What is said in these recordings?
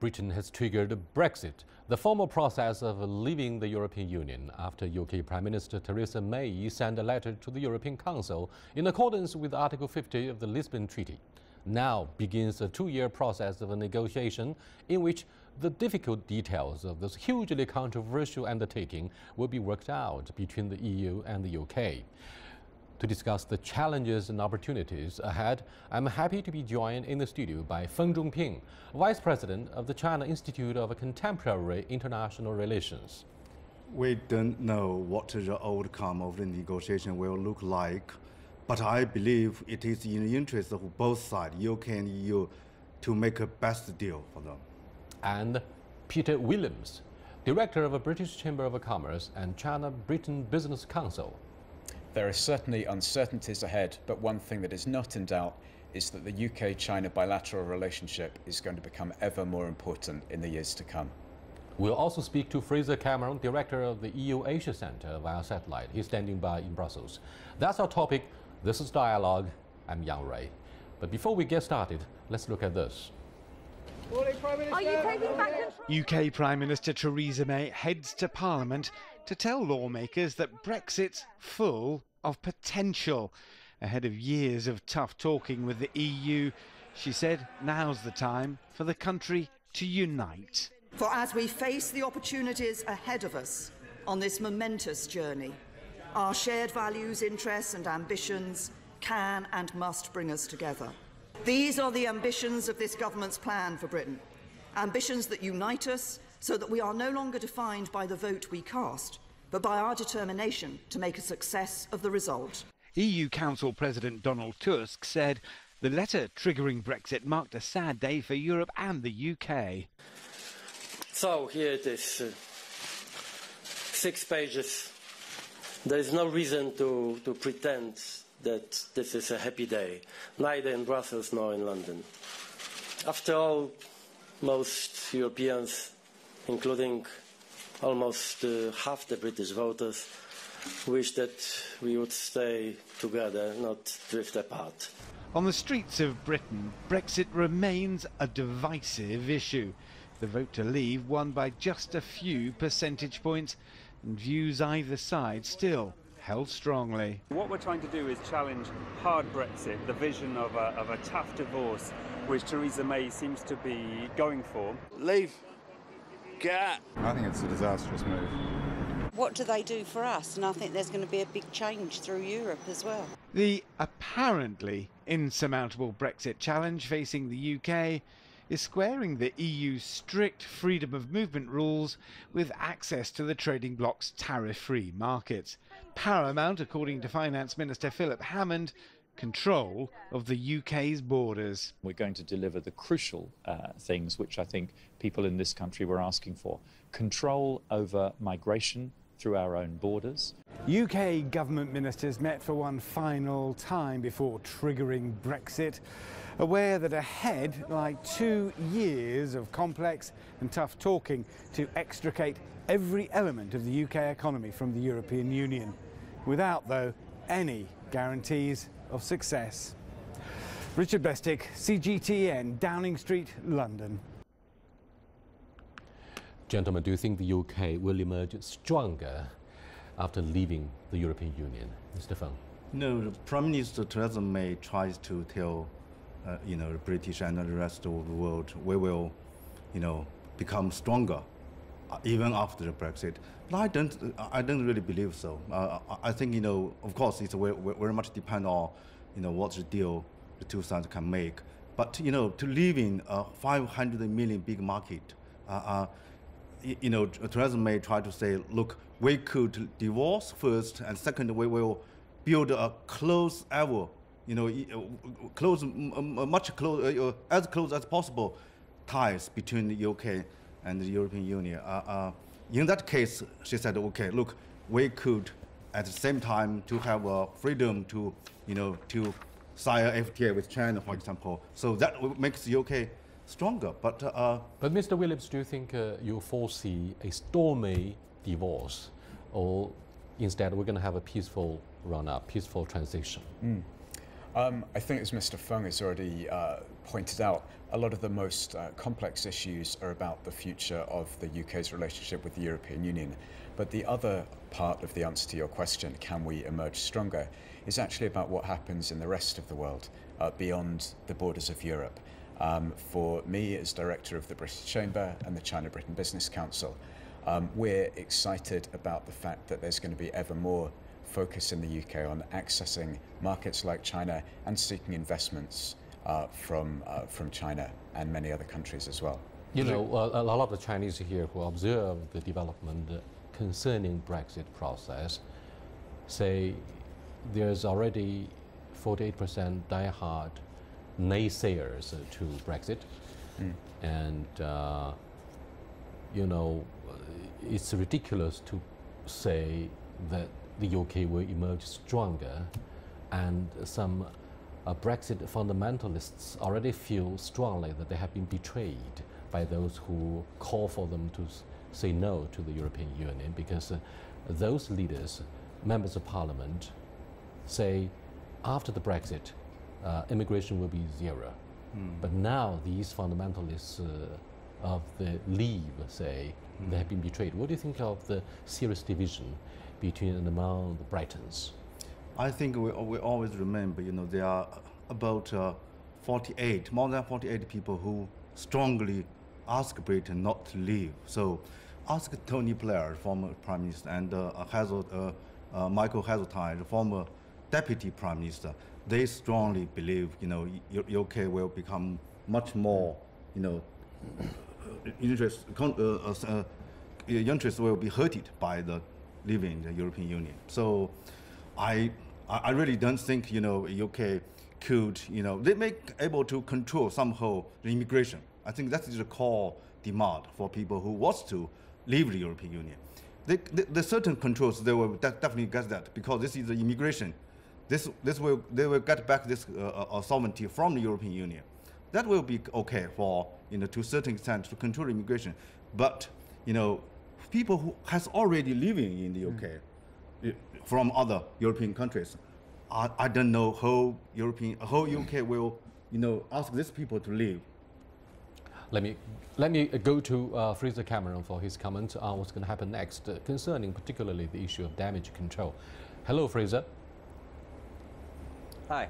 Britain has triggered Brexit, the formal process of leaving the European Union, after UK Prime Minister Theresa May sent a letter to the European Council in accordance with Article 50 of the Lisbon Treaty. Now begins a two-year process of a negotiation in which the difficult details of this hugely controversial undertaking will be worked out between the EU and the UK. To discuss the challenges and opportunities ahead, I'm happy to be joined in the studio by Feng Zhongping, Vice President of the China Institute of Contemporary International Relations. We don't know what the outcome of the negotiation will look like, but I believe it is in the interest of both sides, UK and EU, to make a best deal for them. And Peter Williams, Director of the British Chamber of Commerce and China-Britain Business Council. There are certainly uncertainties ahead, but one thing that is not in doubt is that the UK-China bilateral relationship is going to become ever more important in the years to come. We'll also speak to Fraser Cameron, Director of the EU Asia Centre via satellite. He's standing by in Brussels. That's our topic. This is Dialogue. I'm Yang Ray. But before we get started, let's look at this. Are you taking back control? UK Prime Minister Theresa May heads to Parliament to tell lawmakers that Brexit's full of potential. Ahead of years of tough talking with the EU, she said now's the time for the country to unite. For as we face the opportunities ahead of us on this momentous journey, our shared values, interests and ambitions can and must bring us together. These are the ambitions of this government's plan for Britain. Ambitions that unite us so that we are no longer defined by the vote we cast, but by our determination to make a success of the result. EU Council President Donald Tusk said the letter triggering Brexit marked a sad day for Europe and the UK. So here it is, 6 pages. There is no reason to pretend that this is a happy day, neither in Brussels nor in London. After all, most Europeans, including almost half the British voters, wish that we would stay together, not drift apart. On the streets of Britain, Brexit remains a divisive issue. The vote to leave won by just a few percentage points, and views either side still held strongly. What we're trying to do is challenge hard Brexit, the vision of a tough divorce, which Theresa May seems to be going for. Leave. Get out. I think it's a disastrous move. What do they do for us? And I think there's going to be a big change through Europe as well. The apparently insurmountable Brexit challenge facing the UK is squaring the EU's strict freedom of movement rules with access to the trading bloc's tariff-free markets. Paramount, according to Finance Minister Philip Hammond, control of the UK's borders. We're going to deliver the crucial things which I think people in this country were asking for. Control over migration through our own borders. UK government ministers met for one final time before triggering Brexit, aware that ahead lie 2 years of complex and tough talking to extricate every element of the UK economy from the European Union, without, though, any guarantees of success. Richard Bestick, CGTN, Downing Street, London. Gentlemen, do you think the UK will emerge stronger after leaving the European Union? Mr. Feng. No, Prime Minister Theresa May tries to tell the British and the rest of the world, we will, become stronger, even after the Brexit. But I don't really believe so. I think, of course, it's very much depend on, what the deal the two sides can make. But, to live in a 500 million big market, Theresa May tried to say, look, we could divorce first, and second, we will build a close ever, as close as possible ties between the UK and the European Union. In that case, she said, okay, look, we could at the same time to have freedom to, to sign a FTA with China, for example. So that makes the UK stronger. But Mr. Williams, do you think you foresee a stormy divorce, or instead we're going to have a peaceful run-up, peaceful transition? I think, as Mr. Fung has already pointed out, a lot of the most complex issues are about the future of the UK's relationship with the European Union. But the other part of the answer to your question, can we emerge stronger, is actually about what happens in the rest of the world, beyond the borders of Europe. For me, as director of the British Chamber and the China-Britain Business Council, we're excited about the fact that there's going to be ever more focus in the UK on accessing markets like China and seeking investments from China and many other countries as well. You know, a lot of the Chinese here who observe the development concerning Brexit process say there's already 48% diehard naysayers to Brexit, and you know, it's ridiculous to say that the UK will emerge stronger, and some Brexit fundamentalists already feel strongly that they have been betrayed by those who call for them to say no to the European Union, because those leaders, members of parliament, say after the Brexit, immigration will be zero. But now these fundamentalists of the Leave say they have been betrayed. What do you think of the serious division between and among the Britons? I think we always remember, you know, there are about more than 48 people who strongly ask Britain not to leave. So ask Tony Blair, former Prime Minister, and Michael Heseltine, former Deputy Prime Minister. They strongly believe, you know, UK will become much more, you know, interest will be hurted by the leaving the European Union. So I really don't think, you know, UK could, you know, they may be able to control somehow the immigration. I think that is the core demand for people who want to leave the European Union. The certain controls, they will definitely get that, because this is the immigration. They will get back this sovereignty from the European Union. That will be okay for, you know, to a certain extent to control immigration. But, you know, people who has already living in the UK from other European countries, I don't know how UK will, you know, ask these people to leave. Let me go to Theresa Cameron for his comments on what's going to happen next, concerning particularly the issue of damage control. Hello, Theresa. Hi.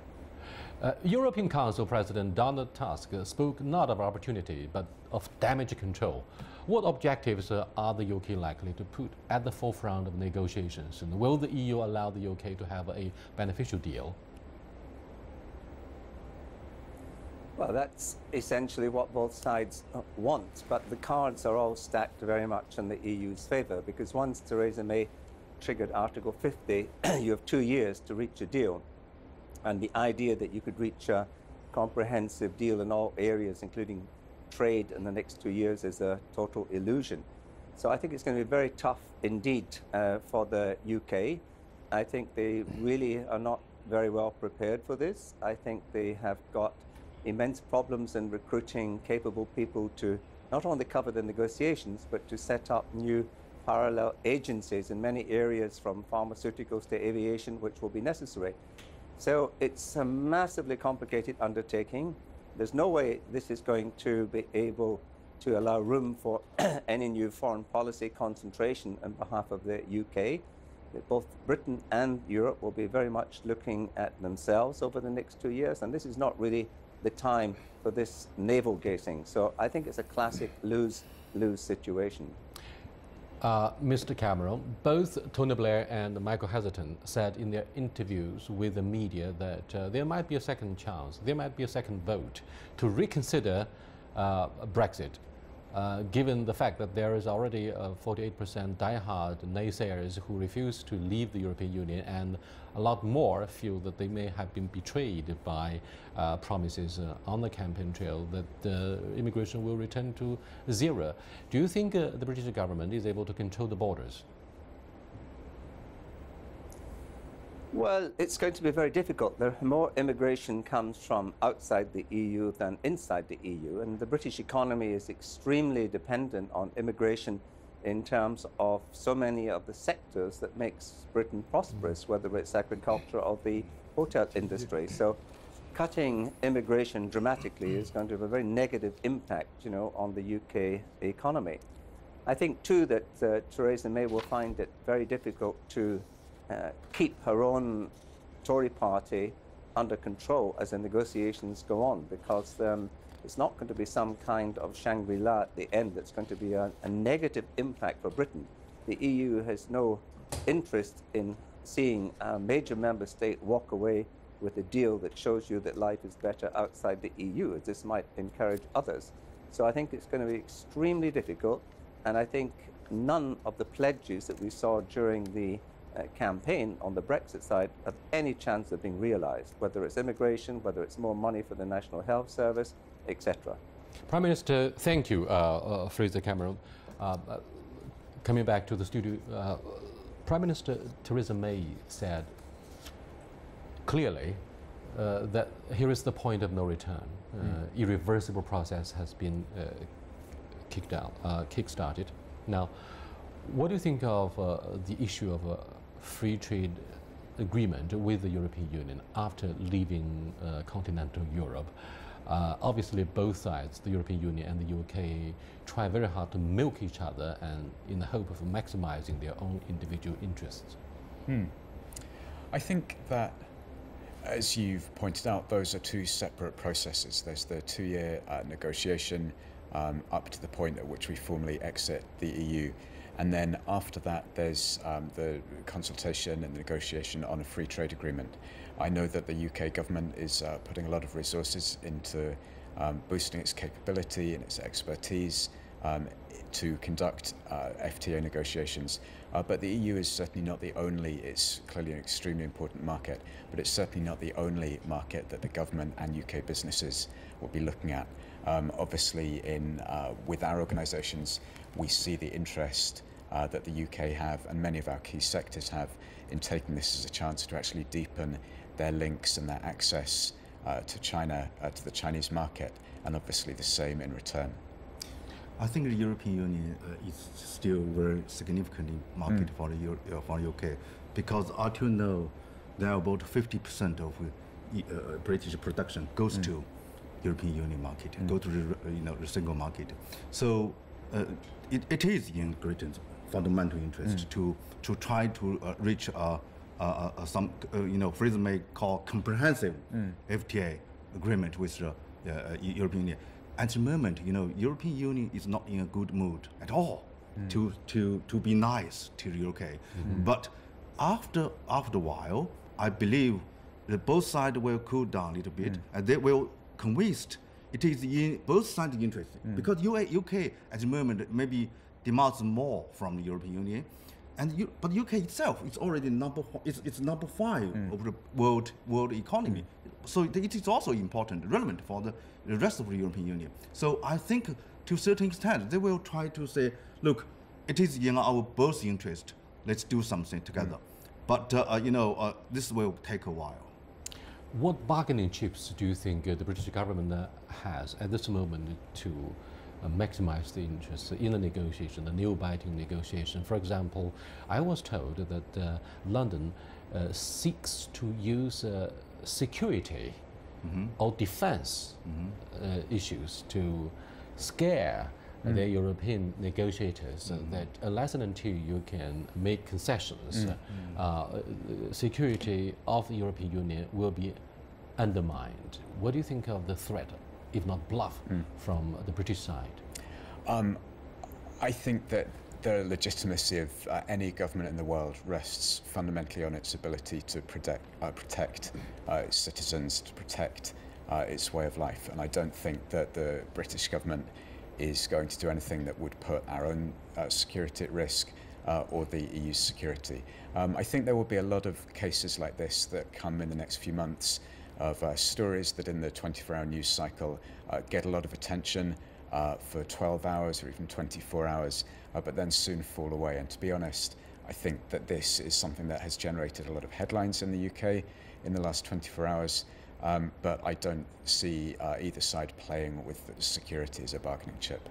European Council President Donald Tusk spoke not of opportunity, but of damage control. What objectives are the UK likely to put at the forefront of negotiations? And will the EU allow the UK to have a beneficial deal? Well, that's essentially what both sides want, but the cards are all stacked very much in the EU's favour, because once Theresa May triggered Article 50, you have 2 years to reach a deal. And the idea that you could reach a comprehensive deal in all areas, including trade, in the next 2 years is a total illusion. So I think it's going to be very tough indeed for the UK. I think they really are not very well prepared for this. I think they have got immense problems in recruiting capable people to not only cover the negotiations, but to set up new parallel agencies in many areas, from pharmaceuticals to aviation, which will be necessary. So it's a massively complicated undertaking. There's no way this is going to be able to allow room for any new foreign policy concentration on behalf of the UK. Both Britain and Europe will be very much looking at themselves over the next 2 years, and this is not really the time for this navel-gazing. So I think it's a classic lose-lose situation. Mr. Cameron, both Tony Blair and Michael Heseltine said in their interviews with the media that there might be a second chance, there might be a second vote to reconsider Brexit, given the fact that there is already 48% diehard naysayers who refuse to leave the European Union, and a lot more feel that they may have been betrayed by promises on the campaign trail that immigration will return to zero. Do you think the British government is able to control the borders? Well, it's going to be very difficult. More immigration comes from outside the EU than inside the EU, and the British economy is extremely dependent on immigration in terms of so many of the sectors that makes Britain prosperous, whether it's agriculture or the hotel industry. So cutting immigration dramatically is going to have a very negative impact, on the UK economy. I think, too, that Theresa May will find it very difficult to keep her own Tory party under control as the negotiations go on, because it's not going to be some kind of Shangri-La at the end. It's going to be a negative impact for Britain. The EU has no interest in seeing a major member state walk away with a deal that shows you that life is better outside the EU, as this might encourage others. So I think it's going to be extremely difficult, and I think none of the pledges that we saw during the campaign on the Brexit side have any chance of being realised, whether it's immigration, whether it's more money for the National Health Service, etc. Prime Minister, thank you, Fraser Cameron. Coming back to the studio, Prime Minister Theresa May said clearly that here is the point of no return. Irreversible process has been kick-started. Now, what do you think of the issue of a free trade agreement with the European Union after leaving continental Europe? Obviously, both sides, the European Union and the UK, try very hard to milk each other and in the hope of maximizing their own individual interests. I think that, as you've pointed out, those are two separate processes. There's the 2-year negotiation up to the point at which we formally exit the EU. And then after that, there's the consultation and negotiation on a free trade agreement. I know that the UK government is putting a lot of resources into boosting its capability and its expertise to conduct FTA negotiations. But the EU is certainly not the only, it's clearly an extremely important market, but it's certainly not the only market that the government and UK businesses will be looking at. Obviously, with our organisations, we see the interest that the UK have and many of our key sectors have in taking this as a chance to actually deepen their links and their access to China, to the Chinese market, and obviously the same in return. I think the European Union is still very significant market for the UK, because until now, there are about 50% of British production goes to European Union market, go to the single market. So it is in Britain's fundamental interest to try to reach some Theresa May call comprehensive FTA agreement with the European Union. At the moment, European Union is not in a good mood at all to be nice to the UK. But after a while, I believe that both sides will cool down a little bit, and they will convinced it is in both sides' interest, because UK at the moment maybe demands more from the European Union, and but UK itself is already it's number 5 of the world economy. So it is also important, relevant for the rest of the European Union. So I think to a certain extent they will try to say, look, it is in our both interest. Let's do something together. But this will take a while. What bargaining chips do you think the British government has at this moment to maximize the interests in the negotiation, the nail-biting negotiation? For example, I was told that London seeks to use security or defense issues to scare the European negotiators that unless and until you can make concessions, security of the European Union will be undermined. What do you think of the threat, if not bluff, from the British side? I think that the legitimacy of any government in the world rests fundamentally on its ability to protect its citizens, to protect its way of life. And I don't think that the British government is going to do anything that would put our own security at risk or the EU's security. I think there will be a lot of cases like this that come in the next few months of stories that in the 24-hour news cycle get a lot of attention for 12 hours or even 24 hours, but then soon fall away. And to be honest, I think that this is something that has generated a lot of headlines in the UK in the last 24 hours. But I don't see either side playing with security as a bargaining chip.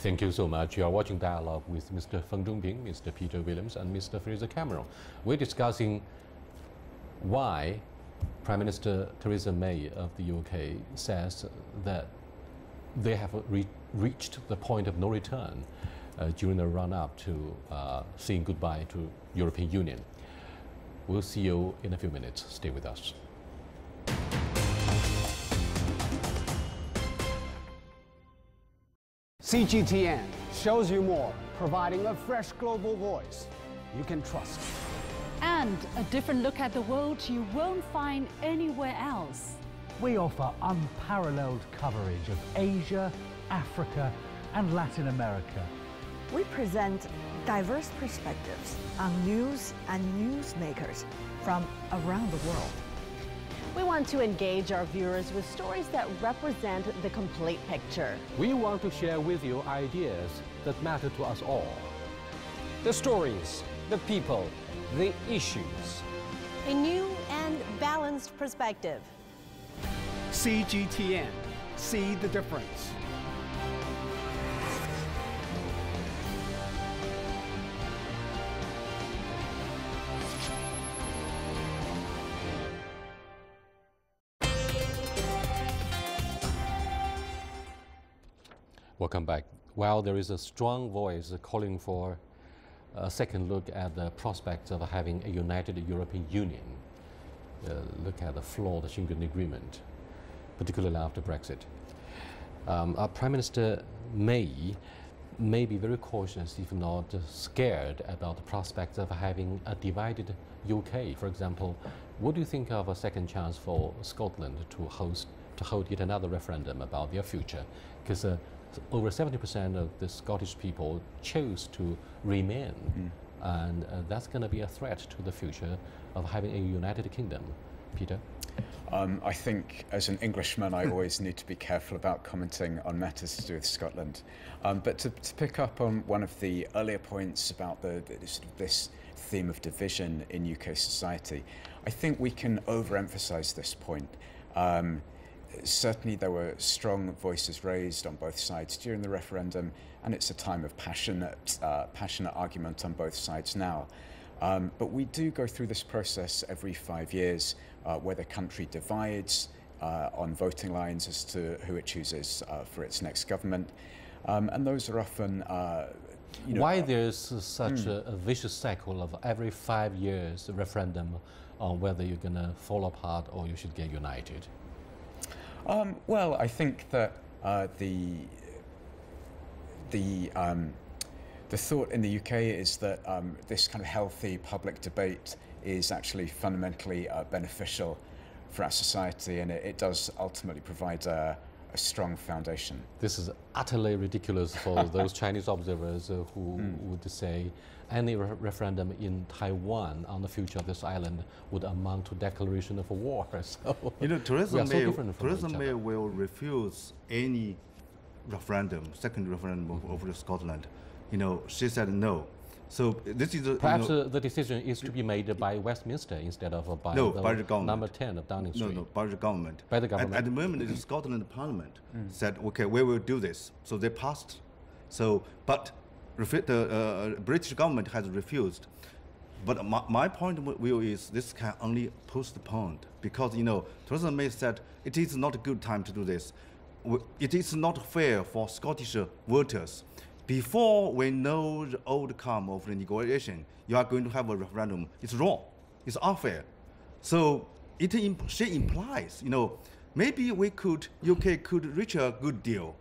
Thank you so much. You are watching Dialogue with Mr. Feng Zhongping, Mr. Peter Williams, and Mr. Fraser Cameron. We're discussing why Prime Minister Theresa May of the UK says that they have reached the point of no return during the run-up to saying goodbye to European Union. We'll see you in a few minutes. Stay with us. CGTN shows you more, providing a fresh global voice you can trust. And a different look at the world you won't find anywhere else. We offer unparalleled coverage of Asia, Africa, and Latin America. We present diverse perspectives on news and newsmakers from around the world. We want to engage our viewers with stories that represent the complete picture. We want to share with you ideas that matter to us all. The stories, the people, the issues. A new and balanced perspective. CGTN. See the difference. Welcome back. While there is a strong voice calling for a second look at the prospects of having a united European Union, look at the flawed Schengen Agreement, particularly after Brexit. Our Prime Minister May be very cautious, if not scared, about the prospects of having a divided UK. For example, what do you think of a second chance for Scotland to hold yet another referendum about their future? Because over 70% of the Scottish people chose to remain, and that's going to be a threat to the future of having a united kingdom. Peter? I think as an Englishman I always need to be careful about commenting on matters to do with Scotland. But to pick up on one of the earlier points about this theme of division in UK society, I think we can overemphasize this point. Certainly there were strong voices raised on both sides during the referendum, and it's a time of passionate argument on both sides now. But we do go through this process every 5 years where the country divides on voting lines as to who it chooses for its next government. And those are often why there's such a vicious cycle of every 5 years referendum on whether you're going to fall apart or you should get united? Well, I think that the thought in the UK is that this kind of healthy public debate is actually fundamentally beneficial for our society, and it does ultimately provide a strong foundation. This is utterly ridiculous for those Chinese observers who would say any referendum in Taiwan on the future of this island would amount to declaration of war. So Theresa May will refuse any referendum, second referendum over Scotland. She said no. So this is perhaps the decision is to be made by Westminster instead of by the government. Number 10 of Downing Street. No, by the government. By the government. At the moment, the Scotland Parliament said, okay, we will do this. So they passed. So, but the British government has refused. But my point of view is this can only postpone because Theresa May said it is not a good time to do this. It is not fair for Scottish voters. Before we know the outcome of the negotiation, you are going to have a referendum. It's wrong. It's unfair. So she implies, maybe UK could reach a good deal.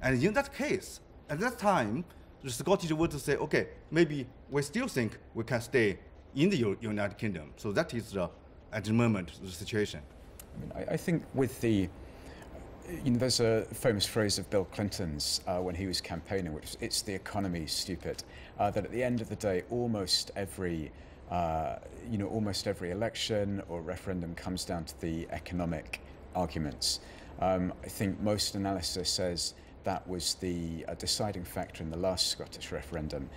And in that case, at that time, the Scottish voters say, okay, maybe we still think we can stay in the United Kingdom. So that is, at the moment, the situation. I think with the there's a famous phrase of Bill Clinton's when he was campaigning, which is, it's the economy, stupid. That at the end of the day, almost every election or referendum comes down to the economic arguments. I think most analysis says that was the deciding factor in the last Scottish referendum.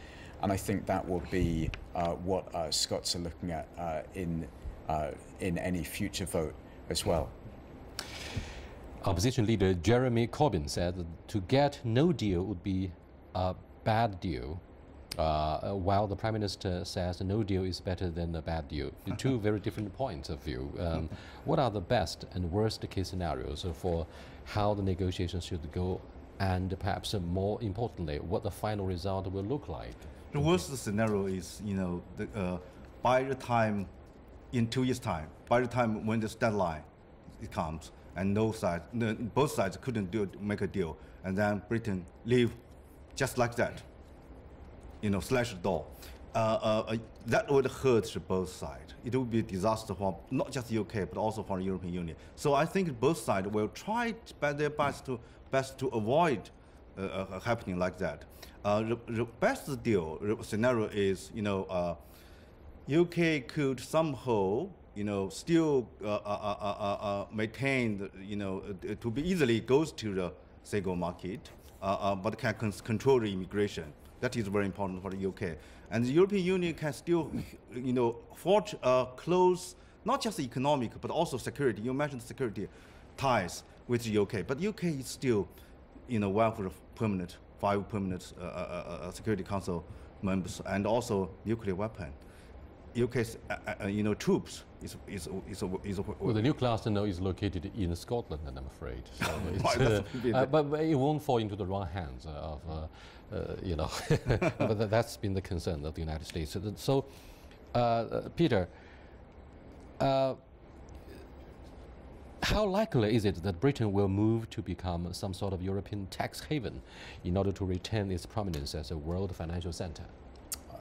And I think that will be what Scots are looking at in any future vote as well. Opposition leader Jeremy Corbyn said that to get no deal would be a bad deal, while the Prime Minister says no deal is better than a bad deal. Two very different points of view. What are the best and worst case scenarios for how the negotiations should go, and perhaps more importantly, what the final result will look like? The worst scenario is, by the time, in 2 years' time, by the time when this deadline it comes, and both sides couldn't make a deal, and then Britain leave just like that, slash the door. That would hurt both sides. It would be a disaster for not just the UK, but also for the European Union. So I think both sides will try their best to avoid happening like that. The best deal scenario is, UK could somehow, still maintain, to be easily goes to the single market, but can control the immigration. That is very important for the UK. And the European Union can still, forge close, not just economic, but also security. You mentioned security ties with the UK, but UK is still, one for the 5 permanent Security Council members, and also nuclear weapon. UK's, troops is well, the nuclear arsenal is located in Scotland, I'm afraid. So but it won't fall into the wrong hands of, but that's been the concern of the United States. So, Peter, how likely is it that Britain will move to become some sort of European tax haven in order to retain its prominence as a world financial center?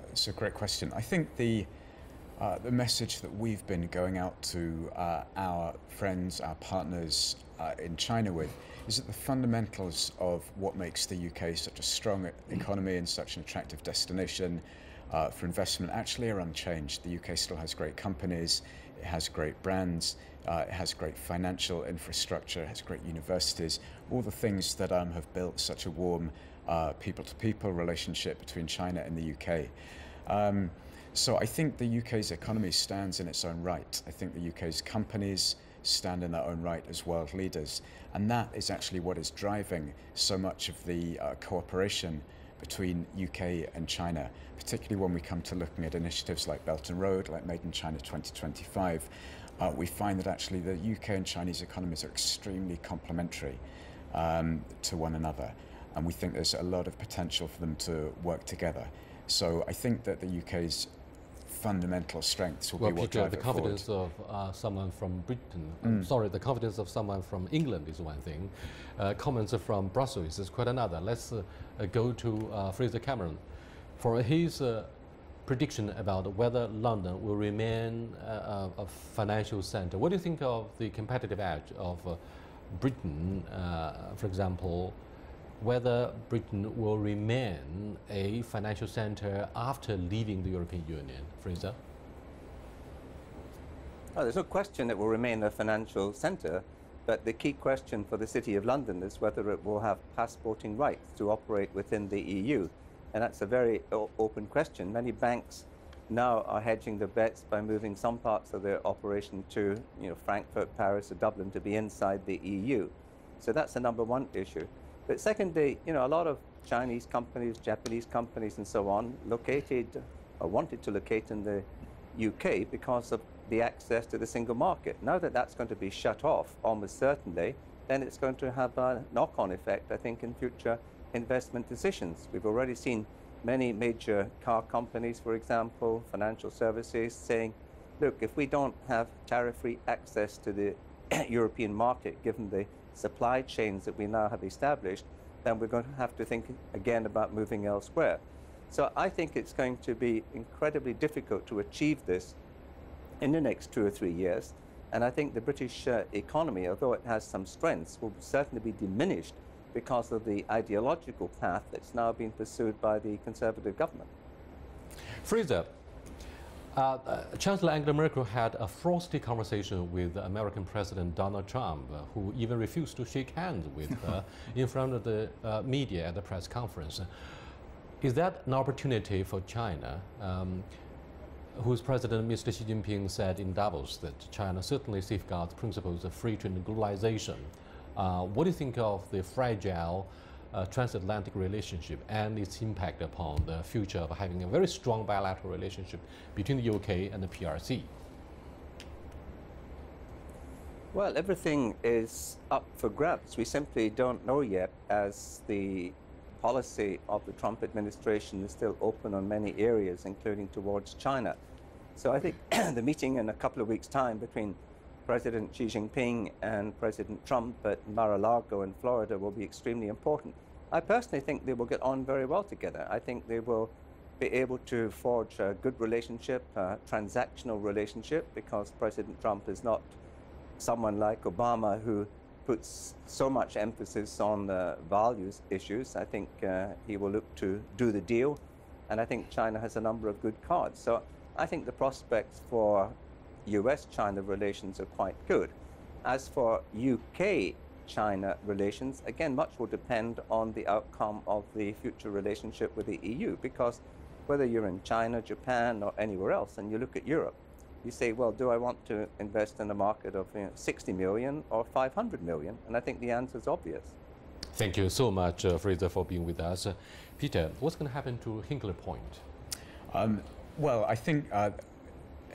It's a great question. I think the message that we've been going out to our friends, our partners in China with, is that the fundamentals of what makes the UK such a strong economy and such an attractive destination for investment actually are unchanged. The UK still has great companies, it has great brands, it has great financial infrastructure, it has great universities, all the things that have built such a warm people-to-people relationship between China and the UK. So I think the UK's economy stands in its own right. I think the UK's companies stand in their own right as world leaders. And that is actually what is driving so much of the cooperation between UK and China, particularly when we come to looking at initiatives like Belt and Road, like Made in China 2025. We find that actually the UK and Chinese economies are extremely complementary to one another. And we think there's a lot of potential for them to work together. So I think that the UK's fundamental strengths will be what drive the confidence of someone from Britain, the confidence of someone from England is one thing. Comments from Brussels is quite another. Let's go to Fraser Cameron for his prediction about whether London will remain a financial centre. What do you think of the competitive edge of Britain, for example, whether Britain will remain a financial centre after leaving the European Union? Fraser? Oh, there's no question it will remain a financial centre, but the key question for the City of London is whether it will have passporting rights to operate within the EU. And that's a very open question. Many banks now are hedging their bets by moving some parts of their operation to Frankfurt, Paris or Dublin to be inside the EU. So that's the number one issue. But secondly, a lot of Chinese companies, Japanese companies and so on located or wanted to locate in the UK because of the access to the single market. Now that that's going to be shut off almost certainly, then it's going to have a knock-on effect, I think, in future investment decisions. We've already seen many major car companies, for example, financial services, saying, look, if we don't have tariff-free access to the European market, given the supply chains that we now have established, then we're going to have to think again about moving elsewhere. So I think it's going to be incredibly difficult to achieve this in the next 2 or 3 years. And I think the British economy, although it has some strengths, will certainly be diminished because of the ideological path that's now being pursued by the Conservative government. Fraser, Chancellor Angela Merkel had a frosty conversation with American President Donald Trump, who even refused to shake hands with her in front of the media at the press conference. Is that an opportunity for China, whose President Mr. Xi Jinping said in Davos that China certainly safeguards principles of free trade and globalization? What do you think of the fragile transatlantic relationship and its impact upon the future of having a very strong bilateral relationship between the UK and the PRC? Well, everything is up for grabs. We simply don't know yet, as the policy of the Trump administration is still open on many areas, including towards China. So I think the meeting in a couple of weeks' time between President Xi Jinping and President Trump at Mar-a-Lago in Florida will be extremely important. I personally think they will get on very well together. I think they will be able to forge a good relationship, a transactional relationship, because President Trump is not someone like Obama who puts so much emphasis on values issues. I think he will look to do the deal, and I think China has a number of good cards. So I think the prospects for US-China relations are quite good. As for UK-China relations, again, much will depend on the outcome of the future relationship with the EU, because whether you're in China, Japan, or anywhere else, and you look at Europe, you say, well, do I want to invest in a market of 60 million or 500 million? And I think the answer is obvious. Thank you so much, Fraser, for being with us. Peter, what's going to happen to Hinkley Point? Well, I think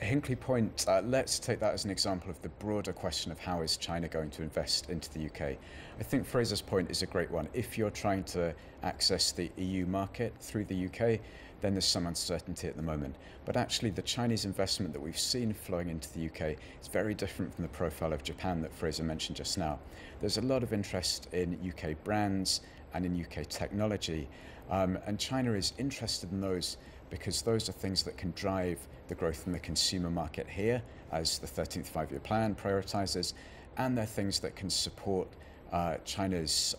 Hinkley Point, let's take that as an example of the broader question of how is China going to invest into the UK. I think Fraser's point is a great one. If you're trying to access the EU market through the UK, then there's some uncertainty at the moment. But actually, the Chinese investment that we've seen flowing into the UK is very different from the profile of Japan that Fraser mentioned just now. There's a lot of interest in UK brands and in UK technology, and China is interested in those because those are things that can drive the growth in the consumer market here, as the 13th Five-Year Plan prioritises, and they're things that can support China's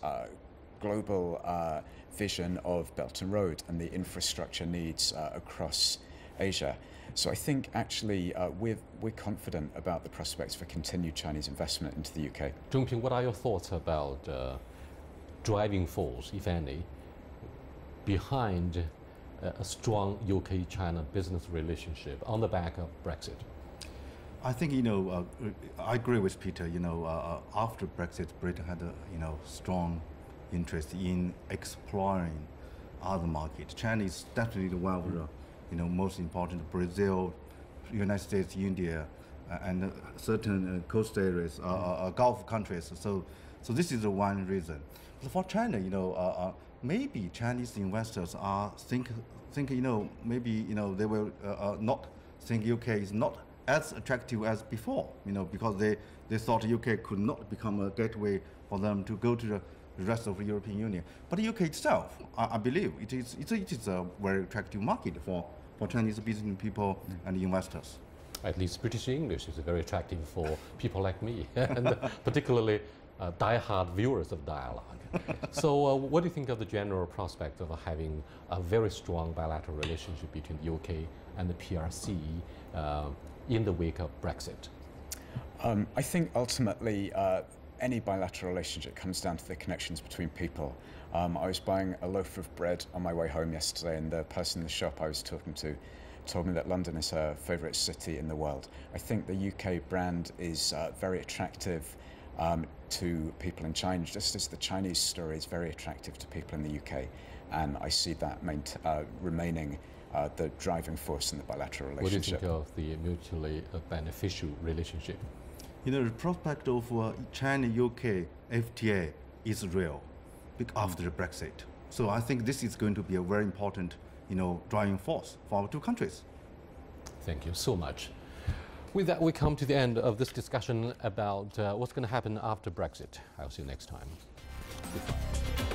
global vision of Belt and Road and the infrastructure needs across Asia. So I think actually we're confident about the prospects for continued Chinese investment into the UK. Zhongping, what are your thoughts about driving force, if any, behind a strong UK-China business relationship on the back of Brexit? I think, I agree with Peter. After Brexit, Britain had a, strong interest in exploring other markets. China is definitely one of the, most important. Brazil, United States, India, and certain coast areas, Gulf countries. So this is the one reason. But for China, maybe Chinese investors are think maybe they will not think UK is not as attractive as before, because they thought UK could not become a gateway for them to go to the rest of the European Union. But the UK itself, I believe, it is a very attractive market for Chinese business people and investors. At least British English is very attractive for people like me, and particularly die-hard viewers of dialogue. So what do you think of the general prospect of having a very strong bilateral relationship between the UK and the PRC in the wake of Brexit? I think ultimately any bilateral relationship comes down to the connections between people. I was buying a loaf of bread on my way home yesterday, and the person in the shop I was talking to told me that London is her favourite city in the world. I think the UK brand is very attractive to people in China, just as the Chinese story is very attractive to people in the UK. And I see that remaining the driving force in the bilateral relationship. What do you think of the mutually beneficial relationship? The prospect of China-UK FTA is real after Brexit. So I think this is going to be a very important, driving force for our two countries. Thank you so much. With that, we come to the end of this discussion about what's going to happen after Brexit. I'll see you next time. Goodbye.